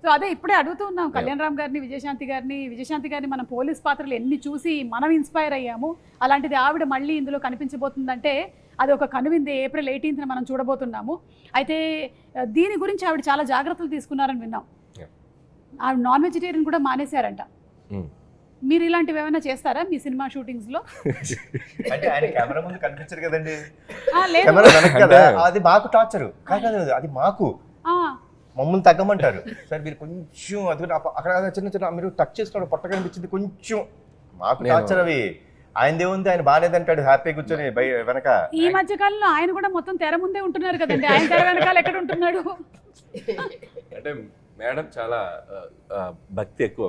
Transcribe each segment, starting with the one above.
So అదే ఇప్పుడే అడుగుతూ ఉన్నాం కళ్యాణ్ రామ్ గారిని, విజయశాంతి గారిని మనం పోలీస్ పాత్రలు ఎన్ని చూసి మనం ఇన్స్పైర్ అయ్యాము. అలాంటిది ఆవిడ మళ్ళీ ఇందులో కనిపించబోతుందంటే అది ఒక కనువింది. ఏప్రిల్ 18న మనం చూడబోతున్నాము. అయితే దీని గురించి ఆవిడ చాలా జాగ్రత్తలు తీసుకున్నారని విన్నాం. ఆవిడ నాన్ వెజిటేరియన్ కూడా మానేశారంట. మీరు ఇలాంటివి ఏమైనా చేస్తారా మీ సినిమా షూటింగ్స్ లో? అంటే ఆయన కెమెరా ముందు కనిపించరు కదండి, లేదు. కెమెరా వెనక కదా. అది మాకు టార్చరు కాదు, అది మాకు మమ్మల్ని తగ్గమంటారు. సార్ మీరు కొంచెం అది అక్కడ చిన్న చిన్న మీరు టచ్ చేసుకోవడం పొట్ట కనిపించింది కొంచెం, మాకు టార్చర్ అవి. ఆయనదే ఉంది, ఆయన బాగాలేదంటాడు హ్యాపీ కూర్చొని వెనక. ఈ మధ్య కాలంలో ఆయన కూడా మొత్తం తెర ముందే ఉంటున్నారు కదండి, ఆయన తెర వెనకాల ఎక్కడ ఉంటున్నాడు? అంటే మేడం చాలా భక్తి ఎక్కువ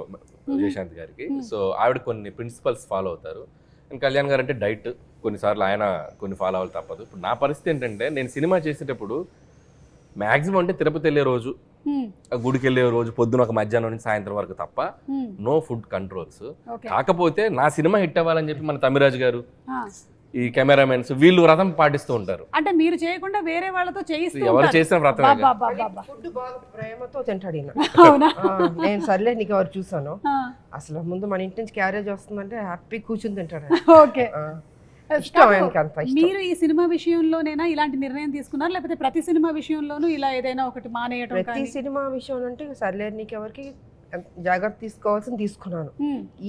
విజయశాంతి గారికి. సో ఆవిడ కొన్ని ప్రిన్సిపల్స్ ఫాలో అవుతారు. అండ్ కళ్యాణ్ గారు అంటే డైట్, కొన్నిసార్లు ఆయన కొన్ని ఫాలో అవ్వాలి తప్పదు. ఇప్పుడు నా పరిస్థితి ఏంటంటే నేను సినిమా చేసేటప్పుడు మ్యాక్సిమం అంటే తిరుపతి వెళ్ళే రోజు, గుడికి వెళ్ళే రోజు పొద్దున ఒక మధ్యాహ్నం నుంచి సాయంత్రం వరకు తప్ప నో ఫుడ్ కంట్రోల్స్. కాకపోతే నా సినిమా హిట్ అవ్వాలని చెప్పి మన తమిరాజు గారు, ఈ కెమెరామెన్స్ వీళ్ళు వ్రతం పాటిస్తూ ఉంటారు. అంటే మీరు చేయకుండా వేరే వాళ్ళతో చేయిస్తూ ఎవరు చేసిన వ్రతం ఫుడ్ బాగా ప్రేమతో తింటాడు ఈయన. అవునా? నేను సర్లే నీకు ఎవరు చూసాను, అసలు ముందు మన ఇంటి నుంచి క్యారేజ్ వస్తుందంటే హ్యాపీ కూర్చుని తింటాడు. ఓకే. మీరు ఈ సినిమా విషయంలోనైనా ఇలాంటి నిర్ణయం తీసుకున్నారు, లేకపోతే ప్రతి సినిమా విషయంలోనూ ఇలా ఏదైనా ఒకటి మానేయడం? ప్రతి సినిమా విషయం అంటే సర్లే నీకు ఎవరికి జాగ్రత్త తీసుకోవాల్సింది తీసుకున్నాను.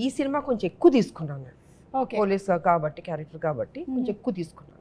ఈ సినిమా కొంచెం ఎక్కువ తీసుకున్నాను, పోలీస్ కాబట్టి క్యారెక్టర్ కాబట్టి కొంచెం ఎక్కువ తీసుకున్నాను.